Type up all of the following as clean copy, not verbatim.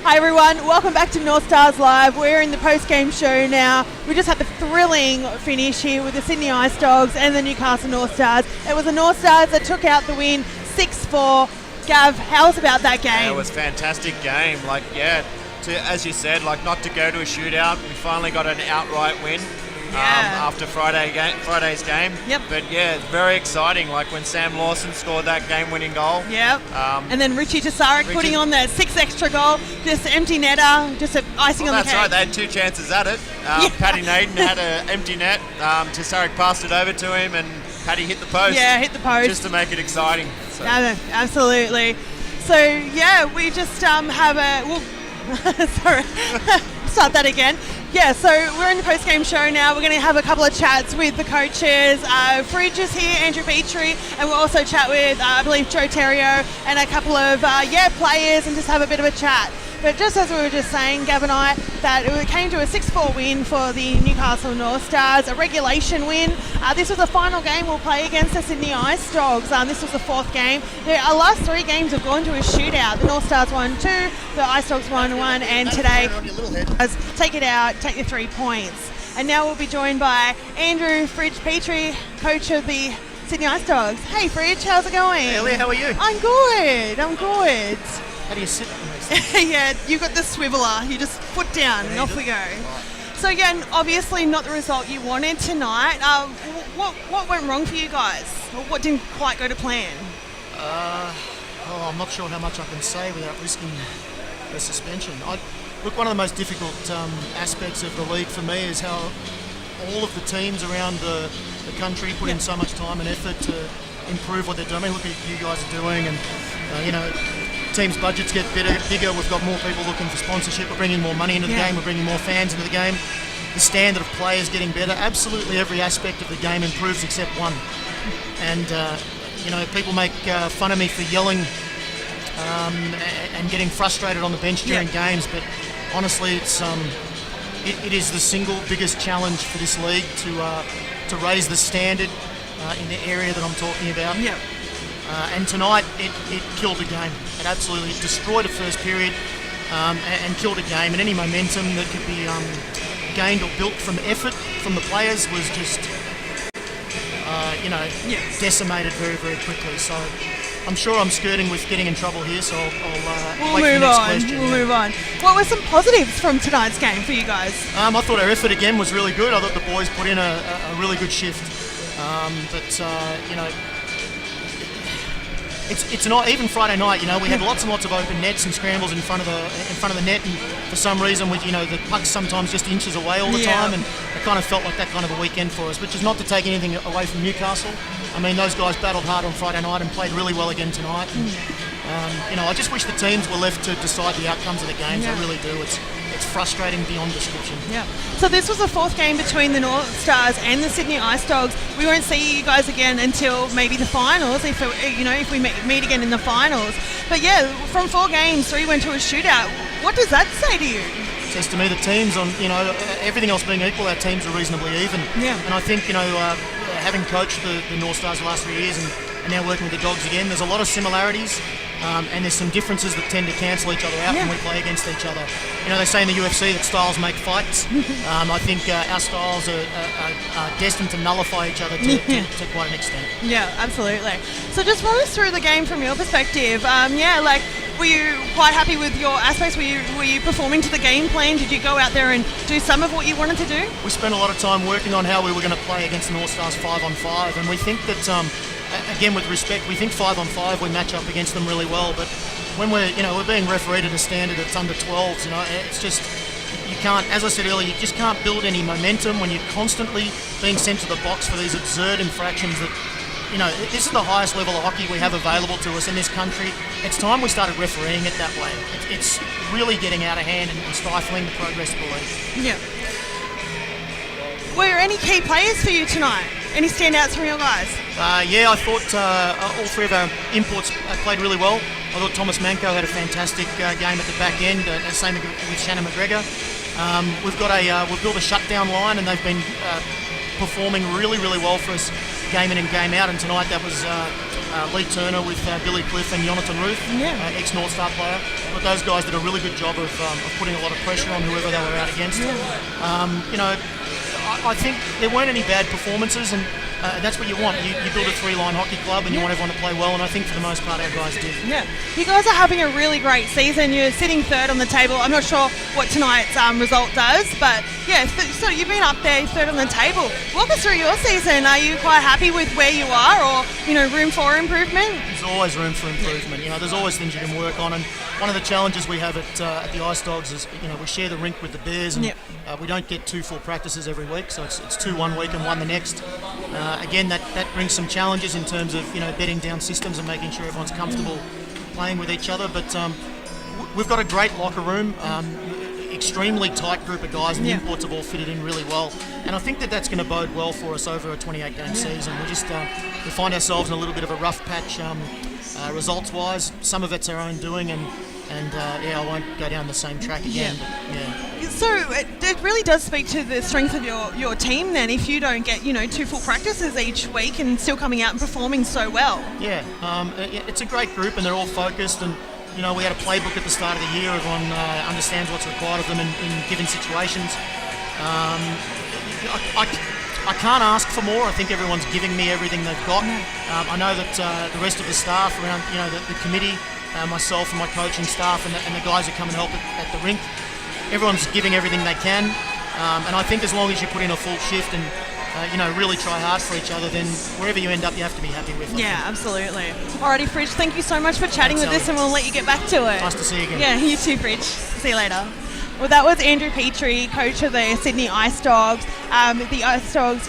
Hi everyone, welcome back to Northstars Live. We're in the post-game show now. We just had the thrilling finish here with the Sydney Ice Dogs and the Newcastle Northstars. It was the Northstars that took out the win 6-4. Gav, how was about that game? Yeah, it was a fantastic game. As you said, not to go to a shootout. We finally got an outright win. After Friday's game. Yep. But yeah, it's very exciting. Like when Sam Lawson scored that game-winning goal. Yep. And then Richie Tasaric putting on that 6 extra goal, just empty netter, just icing on the cake. That's right. They had 2 chances at it. Paddy Naden had an empty net. Tasaric passed it over to him, and Paddy hit the post. Yeah, hit the post just to make it exciting. So. Absolutely. So yeah, we just have a. Sorry. Start that again. Yeah, so we're in the post-game show now. We're going to have a couple of chats with the coaches. Fridge is here, Andrew Petrie, and we'll also chat with, I believe, Joe Theriault and a couple of, players and just have a bit of a chat. But just as we were just saying, Gav and I, that it came to a 6-4 win for the Newcastle Northstars, a regulation win. This was the final game we'll play against the Sydney Ice Dogs. This was the 4th game. Our last 3 games have gone to a shootout. The Northstars won 2, the Ice Dogs won 1, and today, take it out, take the 3 points. And now we'll be joined by Andrew Fridge Petrie, coach of the Sydney Ice Dogs. Hey Fridge, how's it going? Hey Ellie, how are you? I'm good. How do you sit? Yeah, you got the swiveler. You just foot down and off we go. Right. So again, obviously not the result you wanted tonight. What went wrong for you guys? What didn't quite go to plan? I'm not sure how much I can say without risking a suspension. Look, one of the most difficult aspects of the league for me is how all of the teams around the country put in so much time and effort to improve what they're doing. I mean, look at what you guys are doing, and teams' budgets get bigger. We've got more people looking for sponsorship. We're bringing more money into the game. We're bringing more fans into the game. The standard of play is getting better. Absolutely every aspect of the game improves except one. And people make fun of me for yelling and getting frustrated on the bench during games. But honestly, it is the single biggest challenge for this league to raise the standard in the area that I'm talking about. Yeah. And tonight, it killed the game. It absolutely destroyed a first period and killed a game. And any momentum that could be gained or built from effort from the players was just, decimated very, very quickly. So I'm sure I'm skirting with getting in trouble here, so I'll wait for the next question. We'll move on. What were some positives from tonight's game for you guys? I thought our effort again was really good. I thought the boys put in a really good shift. It's not even Friday night. We had lots and lots of open nets and scrambles in front of the net, and for some reason, the puck sometimes just inches away all the time, and it kind of felt like that kind of a weekend for us. Which is not to take anything away from Newcastle. I mean, those guys battled hard on Friday night and played really well again tonight. And, I just wish the teams were left to decide the outcomes of the games. I really do. It's frustrating beyond description. Yeah. So this was the 4th game between the Northstars and the Sydney Ice Dogs. We won't see you guys again until maybe the finals, if we meet again in the finals. But yeah, from 4 games, 3 went to a shootout. What does that say to you? It says to me the teams everything else being equal, our teams are reasonably even. Yeah. And I think having coached the Northstars the last 3 years and now working with the Dogs again, there's a lot of similarities. And there's some differences that tend to cancel each other out when we play against each other. They say in the UFC that styles make fights. I think our styles are destined to nullify each other to quite an extent. Yeah, absolutely. So just run us through the game from your perspective. Were you quite happy with your aspects? Were you performing to the game plan? Did you go out there and do some of what you wanted to do? We spent a lot of time working on how we were going to play against the Northstars 5-on-5, and we think that again, with respect, we think 5-on-5 we match up against them really well, but when we're being refereed at a standard that's under 12s, it's just, you can't, as I said earlier, you just can't build any momentum when you're constantly being sent to the box for these absurd infractions that, this is the highest level of hockey we have available to us in this country. It's time we started refereeing it that way. It's really getting out of hand and stifling the progress of the league. Yeah. Were there any key players for you tonight? Any standouts from your guys? I thought all 3 of our imports played really well. I thought Thomas Manko had a fantastic game at the back end, same with Shannon McGregor. We've built a shutdown line, and they've been performing really, really well for us game in and game out. And tonight that was Lee Turner with Billy Cliff and Jonathan Ruth, ex-Northstar player. But those guys did a really good job of putting a lot of pressure on whoever they were out against. I think there weren't any bad performances, and that's what you want. You build a three-line hockey club and you want everyone to play well, and I think for the most part our guys did. Yeah. You guys are having a really great season. You're sitting third on the table. I'm not sure what tonight's result does, but yeah, so you've been up there third on the table. Walk us through your season. Are you quite happy with where you are, or room for improvement? There's always room for improvement. There's always things you can work on, and one of the challenges we have at the Ice Dogs is we share the rink with the Bears, and we don't get 2 full practices every week, so it's 2 one week and 1 the next. Again, that brings some challenges in terms of bedding down systems and making sure everyone's comfortable playing with each other. But we've got a great locker room, extremely tight group of guys, and the imports have all fitted in really well. And I think that's going to bode well for us over a 28-game season. We find ourselves in a little bit of a rough patch results-wise. Some of it's our own doing, and I won't go down the same track again. So it really does speak to the strength of your team then, if you don't get 2 full practices each week and still coming out and performing so well. It's a great group, and they're all focused, and we had a playbook at the start of the year. Everyone understands what's required of them in given situations. I can't ask for more. I think everyone's giving me everything they've got. I know that the rest of the staff around the committee, myself and my coaching staff and the guys who come and help at the rink, everyone's giving everything they can, and I think as long as you put in a full shift and really try hard for each other, then wherever you end up, you have to be happy with. Absolutely. Alrighty, Fridge, thank you so much for chatting with us, and we'll let you get back to it. Nice to see you again. Yeah, you too, Fridge. See you later. Well, that was Andrew Petrie, coach of the Sydney Ice Dogs. The Ice Dogs,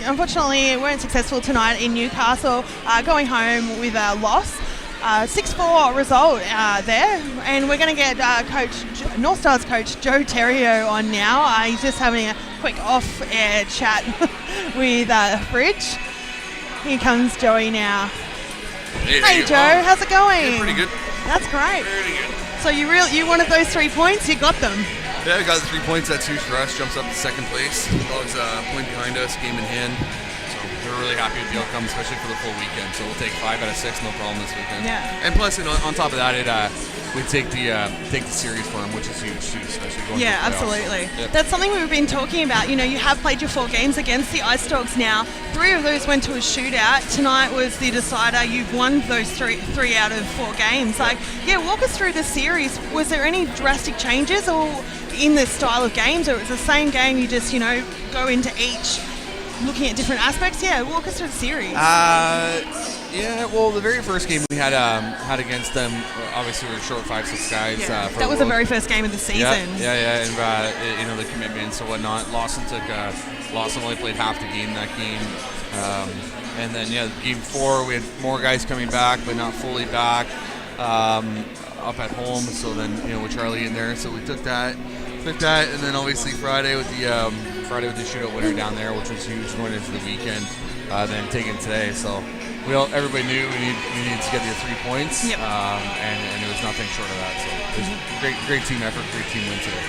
unfortunately, weren't successful tonight in Newcastle, going home with a loss. 6-4 result there, and we're going to get Northstars coach Joe Theriault on now. He's just having a quick off-air chat with Fridge. Here comes Joey now. Hey Joe, how's it going? Yeah, pretty good. That's great. Pretty good. So you wanted those 3 points, you got them. Yeah, we got the 3 points. That's huge for us. Jumps up to second place. Dogs a point behind us, game in hand. We're really happy with the outcome, especially for the full weekend. So we'll take 5 out of 6, no problem this weekend. Yeah. And plus, on top of that, we take the series for them, which is huge too, especially going. Yeah, absolutely. So, That's something we've been talking about. You have played your 4 games against the Ice Dogs now. 3 of those went to a shootout. Tonight was the decider. You've won those three out of 4 games. Walk us through the series. Was there any drastic changes or in the style of games, or it was the same game? You just go into each looking at different aspects. Walk us through the series. Well, the very first game we had against them, obviously we were short 5-6 guys. That was the very first game of the season. And the commitments and whatnot. Lawson only played half the game that game. And then game 4 we had more guys coming back, but not fully back, up at home. So then with Charlie in there, so we took that, and then obviously Friday with the shootout winner down there, which was huge going into the weekend. Then taking today, so everybody knew we needed to get the 3 points, and it was nothing short of that. So it was great team effort, great team win today.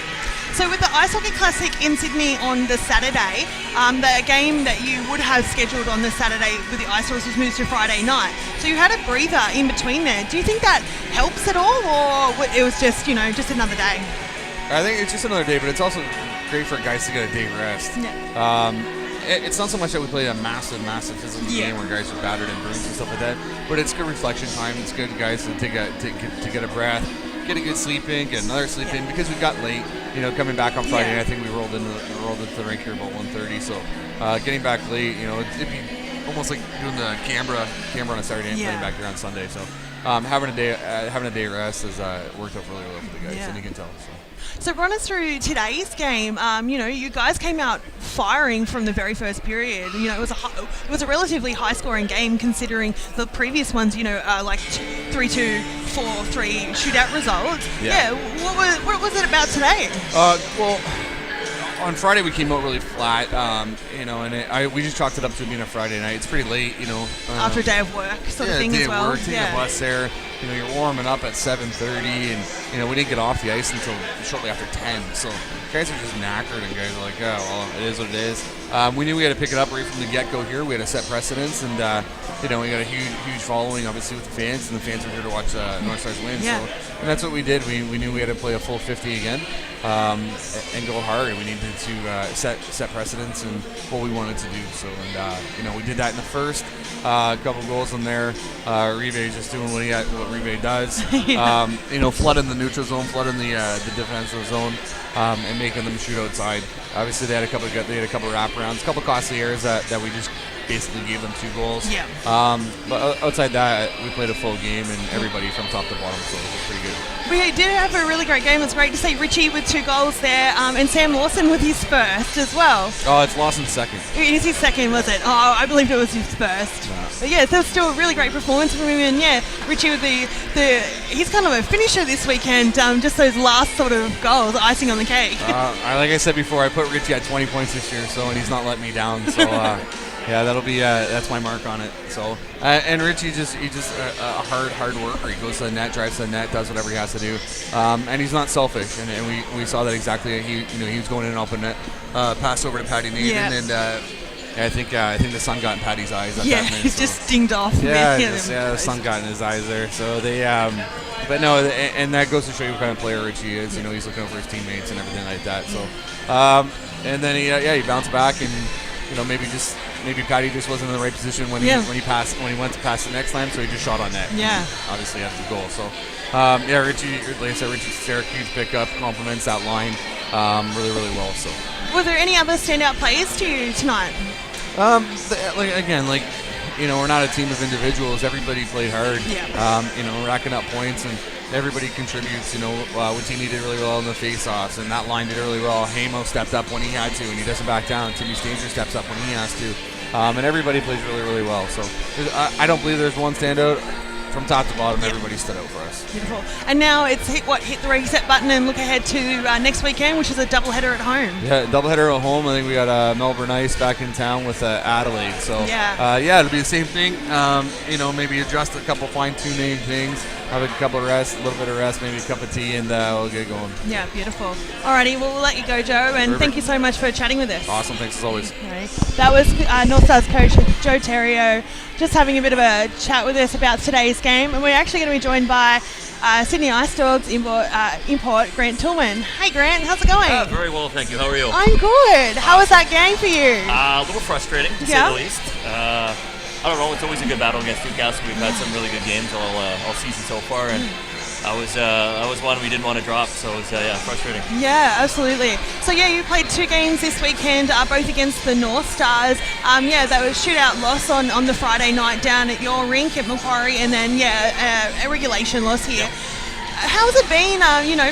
So with the Ice Hockey Classic in Sydney on the Saturday, the game that you would have scheduled on the Saturday with the Ice Dogs was moved to Friday night. So you had a breather in between there. Do you think that helps at all, or it was just just another day? I think it's just another day, but it's also great for guys to get a day rest. It's not so much that we played a massive physical game where guys are battered and bruised and stuff like that, but it's good reflection time. It's good guys to get a breath, get a good sleep in, get another sleep in, because we got late. Coming back on Friday, I think we rolled into the rink here about 1:30. So getting back late, it'd be almost like doing the Canberra on a Saturday and playing back here on Sunday. So having a day rest has worked out really well for the guys, and you can tell. So run us through today's game. You guys came out firing from the very first period. It was a relatively high-scoring game considering the previous ones. Like 3-2, 4-3 shootout results. What was it about today? Well, on Friday we came out really flat. And we just chalked it up to being a Friday night. It's pretty late. After a day of work, sort of thing day as well. Of work, taking a bus there. you're warming up at 7:30, and we didn't get off the ice until shortly after 10. So guys are just knackered, and guys are like, oh well, it is what it is. We knew we had to pick it up right from the get-go here. We had to set precedence, and we got a huge following, obviously, with the fans, and the fans were here to watch Northstars win. Yeah. So, and that's what we did. We knew we had to play a full 50 again, and go hard. We needed to set precedence and what we wanted to do. So, and we did that in the first. Couple goals in there. Rive just doing what Rive does. Flooding the neutral zone, flooding the defensive zone, and making them shoot outside. Obviously, they had a couple wraparounds, a couple costly errors that we just basically gave them 2 goals. Yeah. But outside that, we played a full game, and everybody from top to bottom, so it was pretty good. We did have a really great game. It's great to see Richie with 2 goals there, and Sam Lawson with his first as well. Oh, it's Lawson's second. It is his second, was it? Oh, I believed it was his first. No. But yeah, so it's still a really great performance from him. And yeah, Richie with he's kind of a finisher this weekend. Just those last sort of goals, icing on the cake. Like I said before, I put Richie at 20 points this year, and he's not letting me down. So. Yeah, that'll be that's my mark on it. So, and Richie he's just a hard worker. He goes to the net, drives to the net, does whatever he has to do, and he's not selfish. And we saw that exactly. He was going in and open net, pass over to Patty Nathan, and I think the sun got in Patty's eyes at that minute. He's just dinged off. The sun got in his eyes there. So they, but no, and that goes to show you what kind of player Richie is. He's looking out for his teammates and everything like that. So, and then he bounced back and. Maybe Patty just wasn't in the right position when he went to pass the next time, so he just shot on net. Yeah. Obviously has the goal. So Richie, like I said, Richie's Syracuse pickup complements that line really well. So. Were there any other standout plays to you tonight? We're not a team of individuals. Everybody played hard. Yeah. Racking up points and. Everybody contributes, Watini did really well in the face-offs, and that line did really well. Hamo stepped up when he had to, and he doesn't back down. Timmy Stanger steps up when he has to. And everybody plays really well. So I don't believe there's one standout. From top to bottom, everybody stood out for us. Beautiful. And now it's hit the reset button and look ahead to next weekend, which is a doubleheader at home. Yeah, doubleheader at home. I think we got Melbourne Ice back in town with Adelaide. So it'll be the same thing. Maybe adjust a couple fine-tuning things, have a couple of rest, a little bit of rest, maybe a cup of tea, and we'll get going. Yeah, beautiful. Alrighty, well, we'll let you go, Joe, and Perfect. Thank you so much for chatting with us. Awesome, thanks as always. Okay. That was Northstars coach Joe Theriault just having a bit of a chat with us about today's game, and we're actually going to be joined by Sydney Ice Dogs import Grant Toulmin. Hey Grant, how's it going? Very well, thank you. How are you? I'm good. How was that game for you? A little frustrating, to say the least. I don't know, it's always a good battle against Newcastle. We've had some really good games all season so far, and that was one we didn't want to drop, so it was frustrating. Yeah, absolutely. So you played 2 games this weekend, both against the Northstars. That was shootout loss on the Friday night down at your rink at Macquarie, and then a regulation loss here. Yep. How's it been,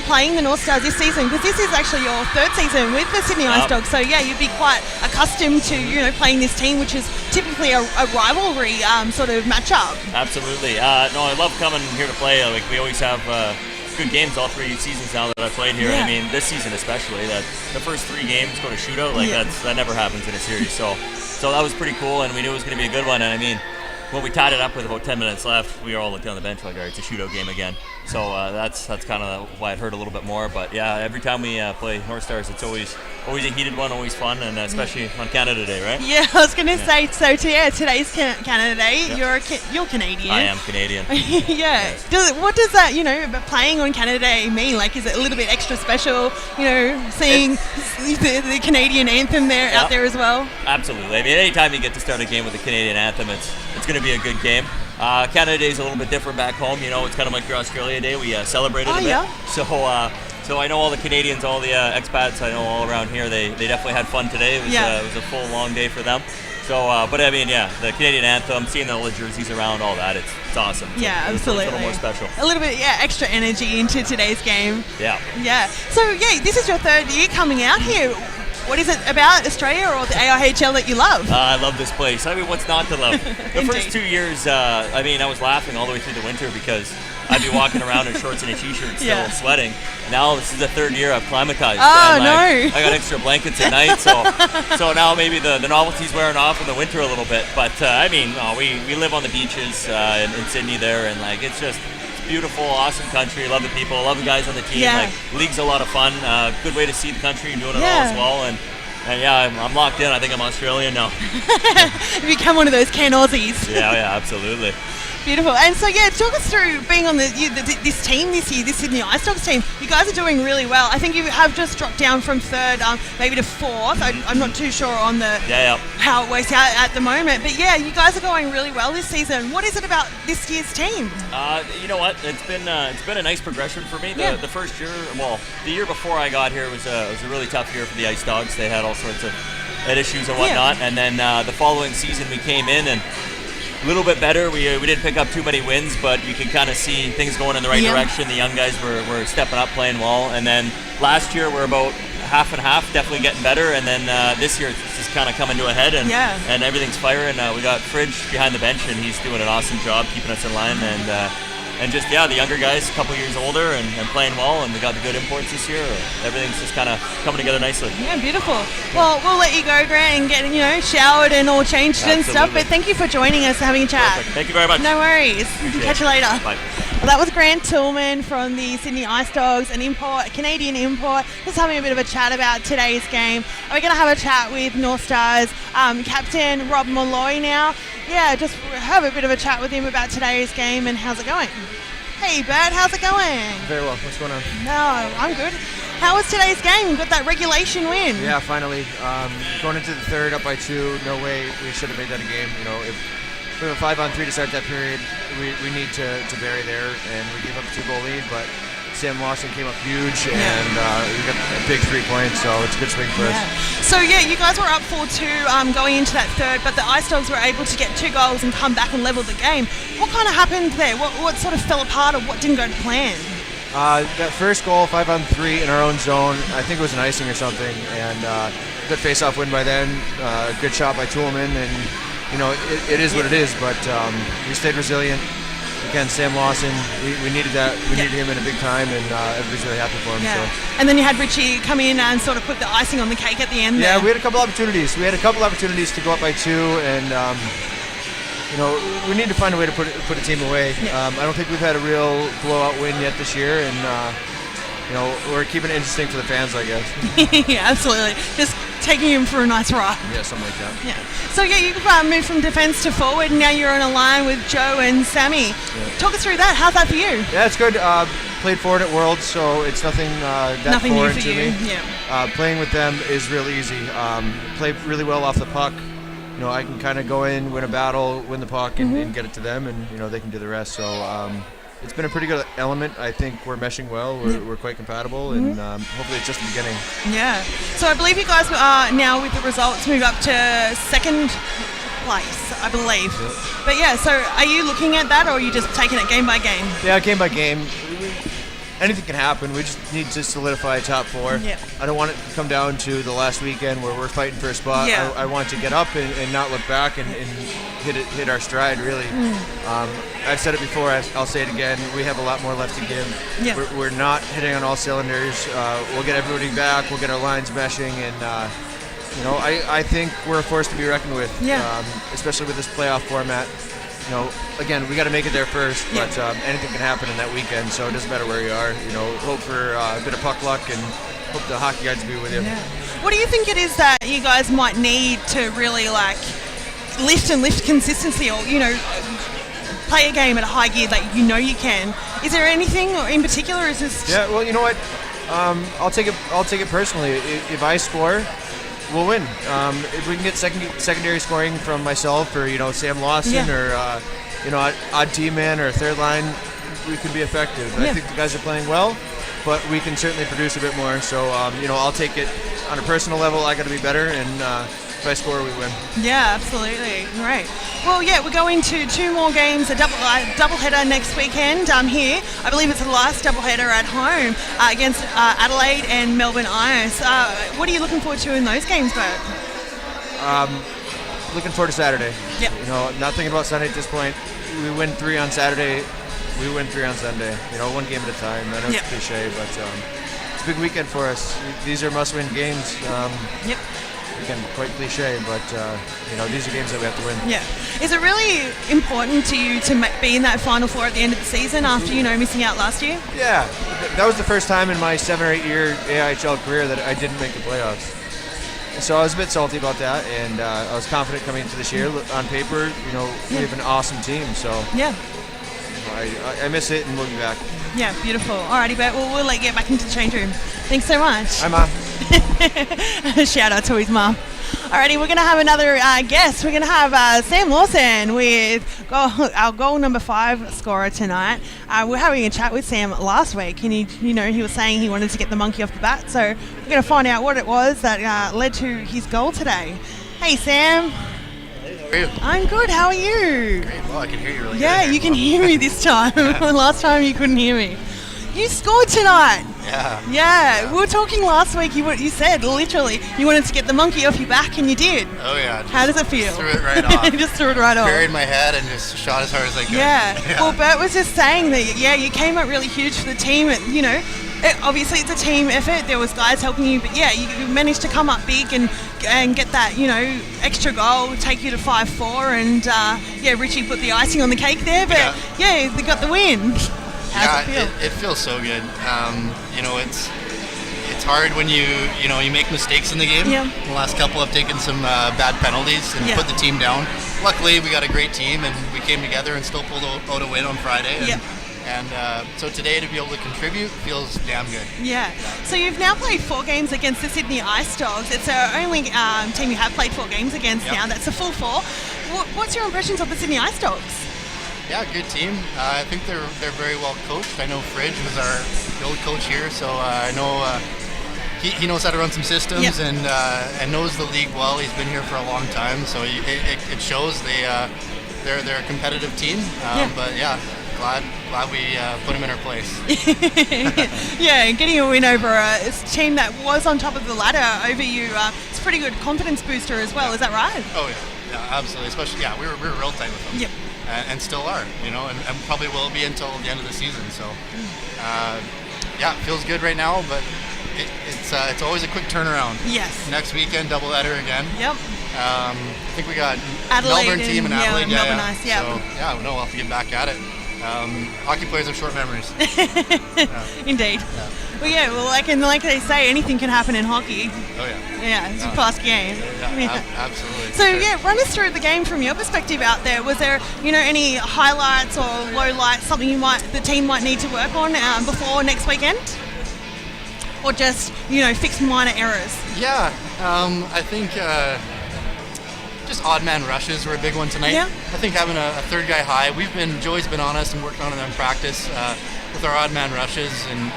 playing the Northstars this season? Because this is actually your 3rd season with the Sydney Ice Dogs. So you'd be quite accustomed to playing this team, which is typically a rivalry sort of matchup. Absolutely. I love coming here to play. We always have good games all 3 seasons now that I've played here. Yeah. I mean, this season especially, that the first 3 games go to shootout. That never happens in a series. So that was pretty cool, and we knew it was going to be a good one. And I mean, when we tied it up with about 10 minutes left, we were all looking on the bench like, all right, it's a shootout game again. So that's kind of why it hurt a little bit more. But every time we play Northstars, it's always a heated one, always fun, and especially on Canada Day, right? Yeah, I was going to say, so today's Canada Day. Yeah. You're Canadian. I am Canadian. Yes. What does that, playing on Canada Day mean? Like, is it a little bit extra special, seeing the Canadian anthem out there as well? Absolutely. I mean, anytime you get to start a game with the Canadian anthem, it's going to be a good game. Canada Day is a little bit different back home. It's kind of like your Australia Day. We celebrate it a bit. Yeah. So I know all the Canadians, all the expats I know all around here, they definitely had fun today. It was a full, long day for them. So, but I mean, the Canadian anthem, seeing all the jerseys around, all that, it's awesome. Yeah, absolutely. It's a little more special. A little bit, extra energy into today's game. Yeah. Yeah. So, this is your 3rd year coming out here. What is it about Australia or the AIHL that you love? I love this place. I mean, what's not to love? The first 2 years, I was laughing all the way through the winter because I'd be walking around in shorts and a t-shirt still sweating. Now this is the 3rd year I've climatized. Oh, and no. I got extra blankets at night, so now maybe the novelty's wearing off in the winter a little bit. But, we live on the beaches in Sydney there, and it's beautiful, awesome country. Love the people, love the guys on the team. Yeah. Like, league's a lot of fun. Good way to see the country and doing it all as well. And yeah, I'm locked in. I think I'm Australian now. You become one of those Ken Aussies. Yeah, absolutely. Beautiful. And so, talk us through being on this team this year, this Sydney Ice Dogs team. You guys are doing really well. I think you have just dropped down from third, maybe to fourth. I'm not too sure on the how it works out at the moment. But yeah, you guys are going really well this season. What is it about this year's team? You know what? It's been a nice progression for me. The first year, the year before I got here was a really tough year for the Ice Dogs. They had all sorts of issues and whatnot. And then the following season we came in and a little bit better. We didn't pick up too many wins, but you can kind of see things going in the right direction. The young guys were stepping up, playing well. And then last year we're about half and half, definitely getting better. And then this year it's just kind of coming to a head, and everything's firing. We got Fridge behind the bench, and he's doing an awesome job keeping us in line. And just, the younger guys, a couple years older and playing well, and we got the good imports this year. Everything's just kind of coming together nicely. Yeah, beautiful. Well, we'll let you go, Grant, and get, showered and all changed and stuff, but thank you for joining us and having a chat. Perfect. Thank you very much. No worries. Catch you later. Bye. Well, that was Grant Toulmin from the Sydney Ice Dogs, a Canadian import, just having a bit of a chat about today's game. And we're going to have a chat with Northstars captain Rob Malloy now. Yeah, just have a bit of a chat with him about today's game and how's it going. Hey Bert, how's it going? Very well. What's going on? No, I'm good. How was today's game? Got that regulation win? Yeah, finally. Going into the third, up by 2. No way we should have made that a game. If we have a 5-on-3 to start that period, we need to bury there, and we gave up a 2-goal lead, but Sam Lawson came up huge, and we got a big 3 points, so it's a good swing for us. So you guys were up 4-2 going into that third, but the Ice Dogs were able to get 2 goals and come back and level the game. What kind of happened there? What sort of fell apart, or what didn't go to plan? That first goal, 5-on-3 in our own zone, I think it was an icing or something, and good face-off win by then, good shot by Toulmin, and it is what it is, but we stayed resilient. Again, Sam Lawson, we needed that. We needed him in a big time, and everybody's really happy for him. Yeah. So. And then you had Richie come in and sort of put the icing on the cake at the end. Yeah, there. we had a couple opportunities. We had a couple opportunities to go up by 2, and we need to find a way to put a team away. Yeah. I don't think we've had a real blowout win yet this year, and we're keeping it interesting for the fans, I guess. Yeah, absolutely. Just taking him for a nice ride. Yeah, something like that. Yeah. So you moved from defence to forward, and now you're on a line with Joe and Sammy. Yeah. Talk us through that. How's that for you? Yeah, it's good. Played forward at Worlds, so it's nothing nothing foreign new for to you. me. Yeah. Playing with them is really easy. Play really well off the puck. I can kind of go in, win a battle, win the puck, and get it to them, and they can do the rest. So it's been a pretty good element. I think we're meshing well. We're quite compatible, and hopefully it's just the beginning. Yeah. So I believe you guys are now, with the results, moved up to second place, I believe. Yeah. But yeah, so are you looking at that, or are you just taking it game by game? Yeah, game by game. Anything can happen. We just need to solidify top 4. Yeah. I don't want it to come down to the last weekend where we're fighting for a spot. Yeah. I want to get up and not look back and hit our stride, really. I've said it before, I'll say it again. We have a lot more left to give. Yeah. We're not hitting on all cylinders. We'll get everybody back. We'll get our lines meshing. And, I think we're a force to be reckoned with, especially with this playoff format. Again, we got to make it there first, but anything can happen in that weekend, so it doesn't matter where you are. Hope for a bit of puck luck and hope the hockey guys will be with you. Yeah. What do you think it is that you guys might need to really lift consistency, or play a game at a high gear that you can? Is there anything in particular? Is this? Yeah. Well, you know what? I'll take it personally. If I score, we'll win. If we can get secondary scoring from myself or Sam Lawson or odd team man or third line, we can be effective. I think the guys are playing well, but we can certainly produce a bit more. So I'll take it on a personal level. I got to be better, and if I score, we win. Yeah, absolutely. Great. Well, we're going to 2 more games, a doubleheader next weekend here. I believe it's the last doubleheader at home against Adelaide and Melbourne Ice. What are you looking forward to in those games, Bert? Looking forward to Saturday. Yep. Not thinking about Sunday at this point. We win 3 on Saturday. We win 3 on Sunday. One game at a time. I know it's cliche, but it's a big weekend for us. These are must-win games. again, quite cliche, but these are games that we have to win. Yeah. Is it really important to you to be in that Final Four at the end of the season after, missing out last year? Yeah. That was the first time in my 7 or 8 year AIHL career that I didn't make the playoffs. So I was a bit salty about that, and I was confident coming into this year. On paper, we have an awesome team, so yeah, I miss it, and we'll be back. Yeah, beautiful. Alrighty, but we'll let you get back into the change room. Thanks so much. Hi, Mom. Shout out to his mom. Alrighty, we're going to have another guest. We're going to have Sam Lawson with our goal number 5 scorer tonight. We're having a chat with Sam last week, and he was saying he wanted to get the monkey off the bat. So we're going to find out what it was that led to his goal today. Hey, Sam. Hey, how are you? I'm good. How are you? Great. Well, I can hear you really good. Yeah, you can hear me this time. Last time you couldn't hear me. You scored tonight. Yeah. We were talking last week. You said literally you wanted to get the monkey off your back, and you did. Oh yeah. How does it feel? Threw it right off. Just threw it right off. Buried my head and just shot as hard as I could. Yeah. Well, Bert was just saying that. Yeah, you came up really huge for the team. Obviously it's a team effort. There was guys helping you, but yeah, you managed to come up big and get that extra goal, take you to 5-4, and Richie put the icing on the cake there. But they got the win. How's it feel? It feels so good. It's hard when you make mistakes in the game. Yeah. The last couple have taken some bad penalties and put the team down. Luckily, we got a great team and we came together and still pulled out a win on Friday. And so today to be able to contribute feels damn good. Yeah. So you've now played 4 games against the Sydney Ice Dogs. It's the only team you have played 4 games against now. That's a full 4. What's your impressions of the Sydney Ice Dogs? Yeah, good team. I think they're very well coached. I know Fridge was our old coach here, so I know he knows how to run some systems and knows the league well. He's been here for a long time, so it shows they're a competitive team. But yeah, glad we put them in our place. Yeah, and getting a win over a team that was on top of the ladder over you, it's a pretty good confidence booster as well. Is that right? Oh yeah, absolutely. Especially we were real tight with them. Yep. And still are, and probably will be until the end of the season. So, it feels good right now, but it's always a quick turnaround. Yes. Next weekend, doubleheader again. Yep. I think we got Adelaide Melbourne team and Adelaide. Melbourne Ice, So we'll have to get back at it. Hockey players have short memories. Indeed. Well, like they say, anything can happen in hockey. Oh yeah. Yeah, it's a fast game. Absolutely. So run us through the game from your perspective out there. Was there, any highlights or lowlights, something the team might need to work on before next weekend, or just fix minor errors? Yeah, I think just odd man rushes were a big one tonight. Yeah. I think having a third guy high, Joey's been on us and worked on it in practice with our odd man rushes and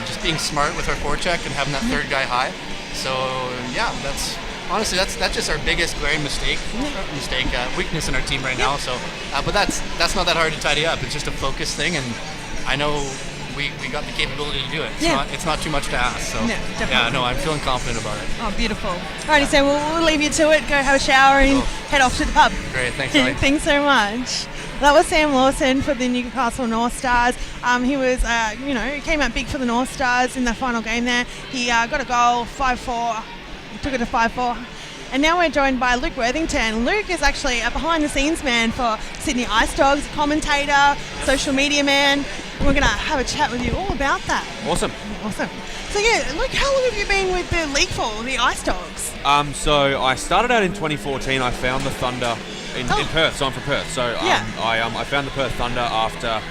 just being smart with our forecheck and having that third guy high. So that's just our biggest glaring weakness in our team right now. So, but that's not that hard to tidy up. It's just a focus thing, and I know we got the capability to do it. It's not too much to ask. So I'm feeling confident about it. Oh, beautiful. Alrighty, so we'll leave you to it. Go have a shower and head off to the pub. Great, thanks, Ellie. Thanks so much. That was Sam Lawson for the Newcastle Northstars. He was, he came out big for the Northstars in the final game there. He got a goal, 5-4, took it to 5-4. And now we're joined by Luke Worthington. Luke is actually a behind-the-scenes man for Sydney Ice Dogs, commentator, social media man. We're going to have a chat with you all about that. Awesome. So Luke, how long have you been with the league for, the Ice Dogs? So I started out in 2014. I found the Thunder in Perth, so I'm from Perth. So I found the Perth Thunder after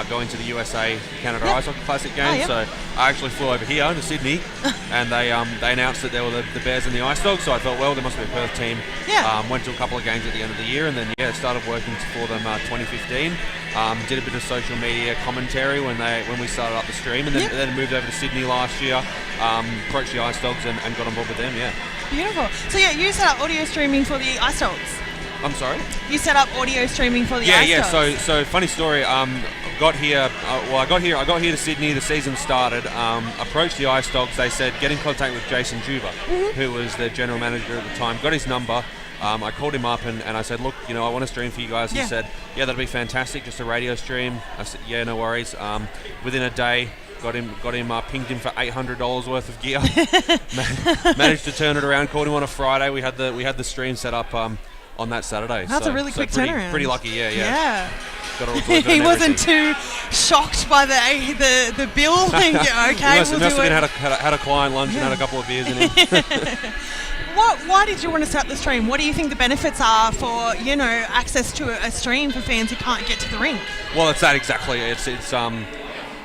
going to the USA Canada Ice Hockey Classic game. So I actually flew over here to Sydney, and they announced that they were the Bears and the Ice Dogs. So I thought, well, there must be a Perth team. Went to a couple of games at the end of the year, and then started working for them 2015. Did a bit of social media commentary when we started up the stream, and then moved over to Sydney last year. Approached the Ice Dogs and got on board with them. Beautiful. So you set up audio streaming for the Ice Dogs. I'm sorry? You set up audio streaming for the Ice Dogs. So funny story. I got here to Sydney. The season started. Approached the Ice Dogs. They said get in contact with Jason Juba, who was the general manager at the time. Got his number. I called him up and I said, look, I want to stream for you guys. He said, yeah, that'd be fantastic, just a radio stream. I said, yeah, no worries. Within a day, got him, pinged him for $800 worth of gear. Managed to turn it around. Called him on a Friday. We had the stream set up on that Saturday. That's a really quick turnaround. Pretty lucky, yeah. Got it all sorted he and wasn't everything. too shocked by the bill. Okay, he must have had a client lunch and had a couple of beers in him. Why did you want to start the stream? What do you think the benefits are for access to a stream for fans who can't get to the rink? Well, it's that exactly. It's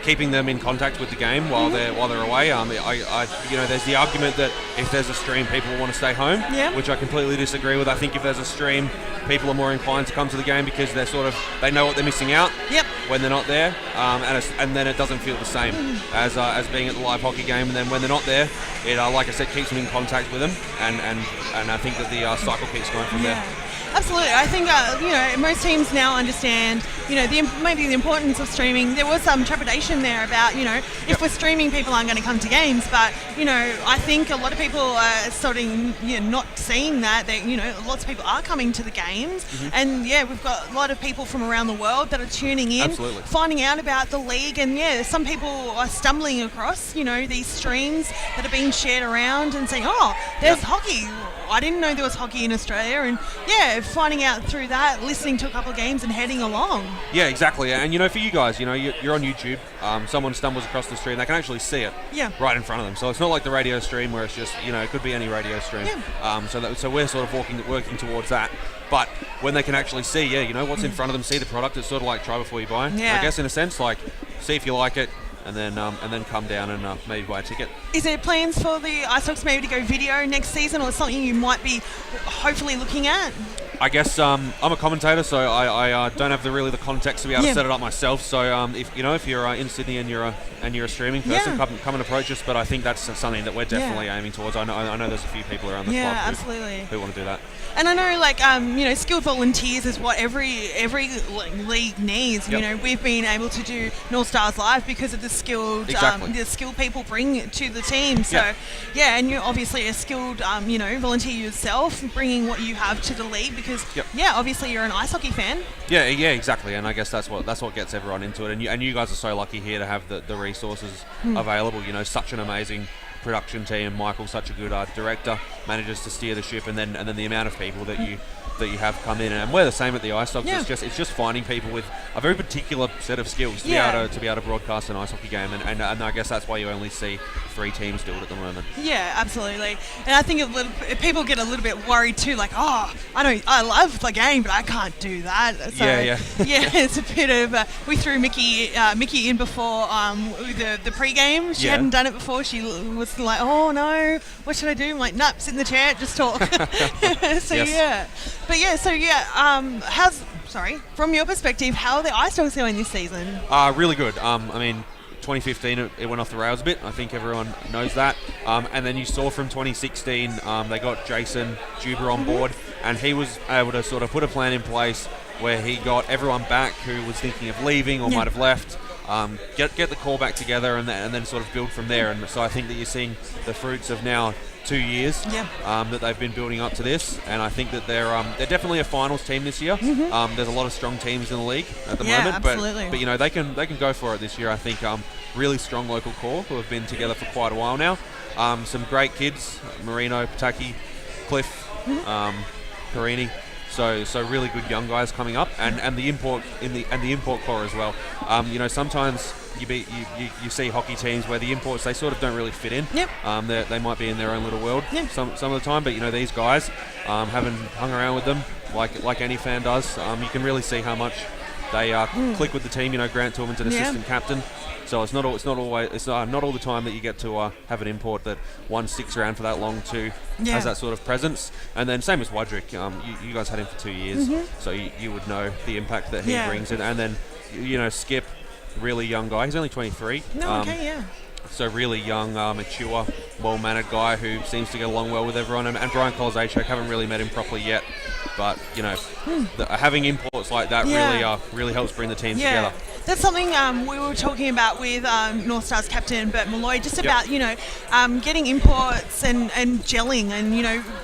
keeping them in contact with the game while they're away. There's the argument that if there's a stream, people will want to stay home, which I completely disagree with. I think if there's a stream, people are more inclined to come to the game because they know what they're missing out when they're not there, and then it doesn't feel the same as being at the live hockey game. And then when they're not there, it like I said, keeps them in contact with them, and I think that the cycle keeps going from there. Absolutely. I think, most teams now understand, maybe the importance of streaming. There was some trepidation there about, if we're streaming, people aren't going to come to games. But, I think a lot of people are starting, not seeing that. Lots of people are coming to the games. Mm-hmm. And, we've got a lot of people from around the world that are tuning in, finding out about the league. And, some people are stumbling across, these streams that are being shared around and saying, oh, there's hockey. I didn't know there was hockey in Australia. And, finding out through that, listening to a couple of games and heading along. Yeah, exactly. And, for you guys, you're on YouTube. Someone stumbles across the stream, they can actually see it right in front of them. So it's not like the radio stream where it's just, it could be any radio stream. Yeah. So we're sort of working towards that. But when they can actually see, what's in front of them, see the product, it's sort of like try before you buy. Yeah. I guess in a sense, like, see if you like it, and then come down and maybe buy a ticket. Is there plans for the Ice Dogs maybe to go video next season, or something you might be hopefully looking at? I guess I'm a commentator, so I don't have the context to be able to set it up myself. So if you're in Sydney and you're a streaming person, come and approach us. But I think that's something that we're definitely aiming towards. I know there's a few people around the club who want to do that. And I know, skilled volunteers is what every league needs. We've been able to do Northstars Live because of the skilled people bring to the team. So, and you're obviously a skilled, volunteer yourself, bringing what you have to the league because, obviously you're an ice hockey fan. Yeah, exactly. And I guess that's what gets everyone into it. And you guys are so lucky here to have the resources available. Such an amazing production team. Michael's such a good director, manages to steer the ship, and then the amount of people that you have come in, and we're the same at the Ice Dogs. It's just finding people with a very particular set of skills to be able to broadcast an ice hockey game, and I guess that's why you only see 3 teams do it at the moment. Yeah, absolutely. And I think people get a little bit worried too, like, I love the game, but I can't do that. So, it's a bit of we threw Mickey in before the pre-game. She hadn't done it before. She was like, oh no, what should I do? I'm like, nope, sit in the chair, just talk. From your perspective, how are the Ice Dogs going this season? Really good. 2015 it went off the rails a bit. I think everyone knows that. And then you saw from 2016 they got Jason Juber on board, and he was able to sort of put a plan in place where he got everyone back who was thinking of leaving or might have left. Get the core back together and then sort of build from there. And so I think that you're seeing the fruits of now 2 years that they've been building up to this, and I think that they're definitely a finals team this year. There's a lot of strong teams in the league at the moment, absolutely. but they can go for it this year. I think really strong local core who have been together for quite a while now. Some great kids, Marino, Petrie, Cliff, Perini. So really good young guys coming up, and the import core as well. Sometimes you see hockey teams where the imports, they sort of don't really fit in. They might be in their own little world some of the time, but these guys, having hung around with them like any fan does, you can really see how much they click with the team. Grant Toulmin's an assistant captain. So it's not all the time that you get to have an import that one sticks around for that long, two has that sort of presence. And then same as Wadrick, you guys had him for 2 years, so you would know the impact that he brings. And then Skip, really young guy. He's only 23. So really young, mature, well-mannered guy who seems to get along well with everyone. And Brian Kolzachek, haven't really met him properly yet, but having imports like that really helps bring the team together. that's something we were talking about with Northstars captain Bert Malloy, just about, getting imports and gelling and,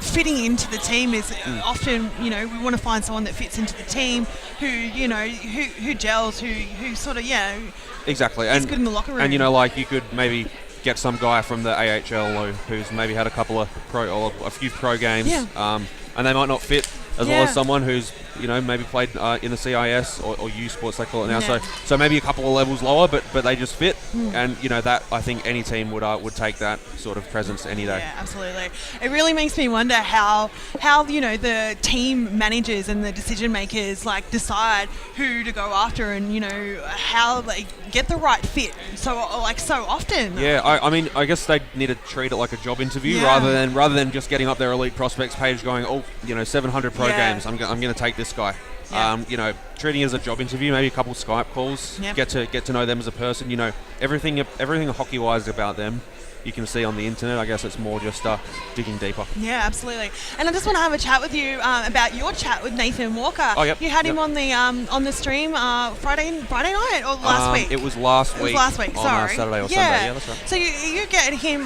fitting into the team is often, we want to find someone that fits into the team who, who gels, who sort of, exactly. is good in the locker room. And, you could maybe get some guy from the AIHL who's maybe had a few pro games, and they might not fit as well as someone who's maybe played in the CIS or U Sports they call it now. So maybe a couple of levels lower, but they just fit. And that I think any team would take that sort of presence any day. Yeah, absolutely. It really makes me wonder how the team managers and the decision makers decide who to go after and how they get the right fit so often. Yeah, I mean I guess they need to treat it like a job interview rather than just getting up their elite prospects page going 700 pro games. I'm going to take this guy. Yeah. Treating it as a job interview, maybe a couple of Skype calls, get to know them as a person. Everything hockey wise about them you can see on the internet. I guess it's more just digging deeper. Yeah, absolutely. And I just want to have a chat with you about your chat with Nathan Walker. Oh, yep. You had him on the stream Friday night or last week? It was last week. It was last week. Sorry. On Saturday or Sunday. Yeah, that's right. So you get him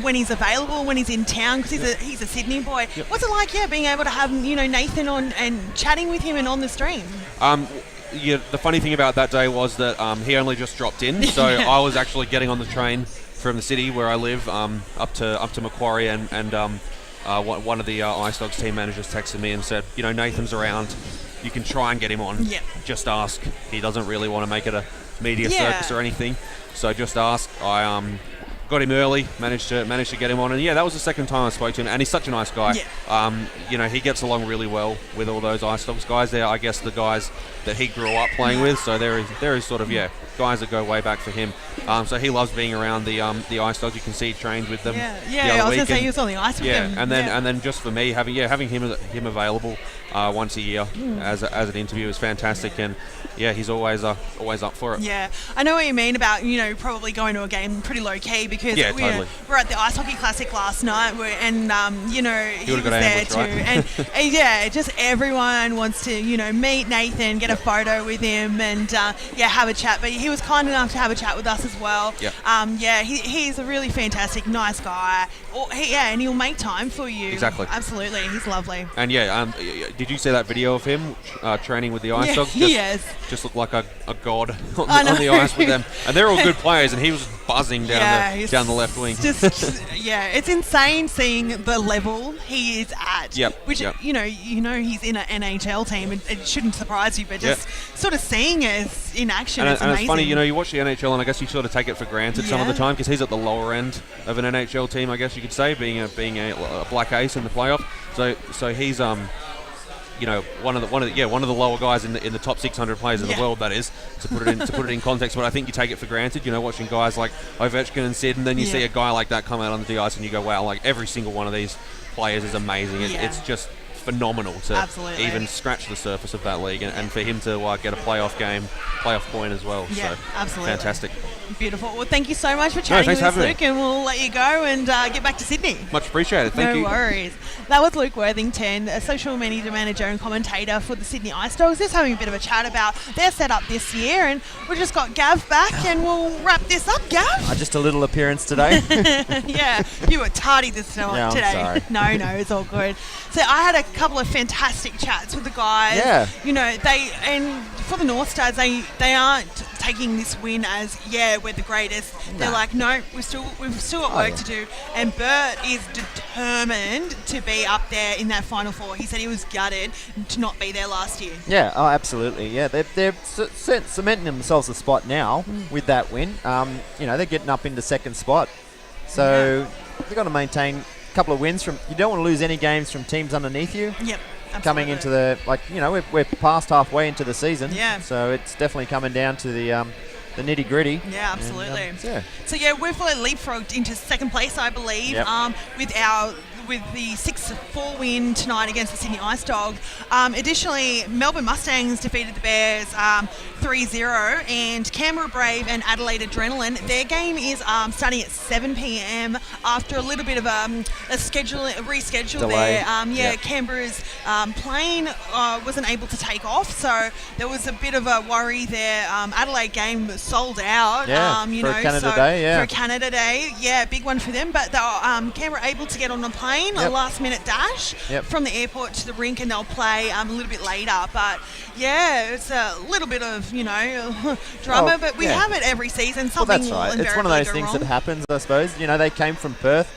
when he's available, when he's in town, because he's a Sydney boy. Yep. What's it like? Being able to have Nathan on and chatting with him and on the stream. The funny thing about that day was that he only just dropped in, so I was actually getting on the train from the city where I live up to Macquarie, and one of the Ice Dogs team managers texted me and said, Nathan's around, you can try and get him on. Yep. Just ask. He doesn't really want to make it a media circus or anything, so just ask. I got him early, managed to get him on, and that was the second time I spoke to him, and he's such a nice guy. Yeah. He gets along really well with all those Ice Dogs guys. They're, I guess, the guys that he grew up playing with, so there is sort of guys that go way back for him. So he loves being around the Ice Dogs. You can see he trained with them. I was going to say he was on the ice with them. And then just for me having him available once a year as an interview is fantastic, and he's always up for it. Yeah, I know what you mean about probably going to a game pretty low key, because totally. we're at the Ice Hockey Classic last night, and he was there too, right? and just everyone wants to meet Nathan, get a photo with him, and have a chat. But he was kind enough to have a chat with us as well. He's a really fantastic, nice guy. And he'll make time for you. Exactly. Absolutely, he's lovely. And did you see that video of him training with the Ice Dogs? Just looked like a god on the ice with them, and they're all good players, and he was buzzing down the left wing. It's insane seeing the level he is at. Which he's in an NHL team. It shouldn't surprise you, but just sort of seeing it in action, it's amazing. It's funny, you watch the NHL, and I guess you sort of take it for granted some of the time, because he's at the lower end of an NHL team, I guess you could say, being a black ace in the playoff. So he's one of the lower guys in the top 600 players in the world, that is, to put it in context. But I think you take it for granted, watching guys like Ovechkin and Sid, and then you see a guy like that come out on the ice and you go, wow, like every single one of these players is amazing. It's just phenomenal to even scratch the surface of that league, and for him to get a playoff point as well. Yeah, so absolutely. Fantastic. Beautiful. Well, thank you so much for chatting with us, Luke, and we'll let you go and get back to Sydney. Much appreciated. Thank you. No worries. That was Luke Worthington, a social media manager and commentator for the Sydney Ice Dogs. Just having a bit of a chat about their setup this year, and we've just got Gav back, and we'll wrap this up, Gav. Just a little appearance today. Yeah, you were tardy this today. I'm sorry. No, it's all good. So I had a couple of fantastic chats with the guys. Yeah. And for the Northstars, they aren't taking this win as we're the greatest. They're like, no, we've still got work to do. And Bert is determined to be up there in that Final Four. He said he was gutted to not be there last year. Yeah, absolutely. Yeah, they're cementing themselves a spot now with that win. They're getting up into second spot. So they've got to maintain a couple of wins from. You don't want to lose any games from teams underneath you. Yep. Absolutely. Coming into the we're past halfway into the season. Yeah. So it's definitely coming down to the nitty gritty. Yeah, absolutely. And, So we've leapfrogged into second place, I believe, yep. with our with the 6-4 win tonight against the Sydney Ice Dog. Additionally, Melbourne Mustangs defeated the Bears 3-0, and Canberra Brave and Adelaide Adrenaline, their game is starting at 7 p.m. after a little bit of a reschedule Delay. there. Canberra's plane wasn't able to take off, so there was a bit of a worry there. Adelaide game was sold out. For Canada Day, For Canada Day, big one for them. But they were, Canberra able to get on a plane, a last-minute dash from the airport to the rink, and they'll play a little bit later. But it's a little bit of drama, but we have it every season. Something that's right. will It's one of those go things wrong. that happens, I suppose. They came from Perth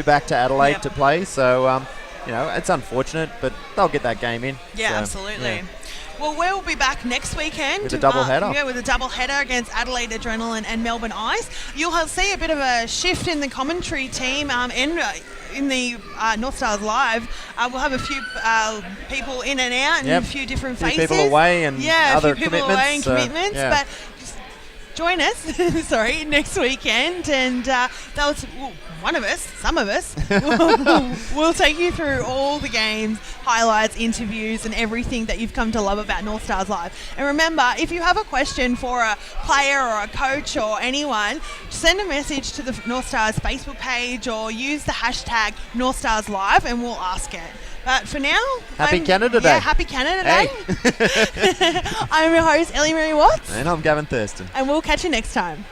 back to Adelaide to play, so it's unfortunate, but they'll get that game in. Yeah, so, absolutely. yeah. Well, we'll be back next weekend. With a double header. With a double header against Adelaide Adrenaline and Melbourne Ice. You'll see a bit of a shift in the commentary team and in the Northstars Live. We'll have a few people in and out and a few different faces. A few people away and other a few people commitments. away and commitments. But just join us, next weekend, and one of us, some of us, we'll take you through all the games, highlights, interviews, and everything that you've come to love about Northstars Live. And remember, if you have a question for a player or a coach or anyone, send a message to the Northstars Facebook page or use the hashtag Northstars Live and we'll ask it. But for now, Happy Canada Day. Yeah, Happy Canada Day. I'm your host, Ellie Mary Watts. And I'm Gavin Thurston. And we'll catch you next time.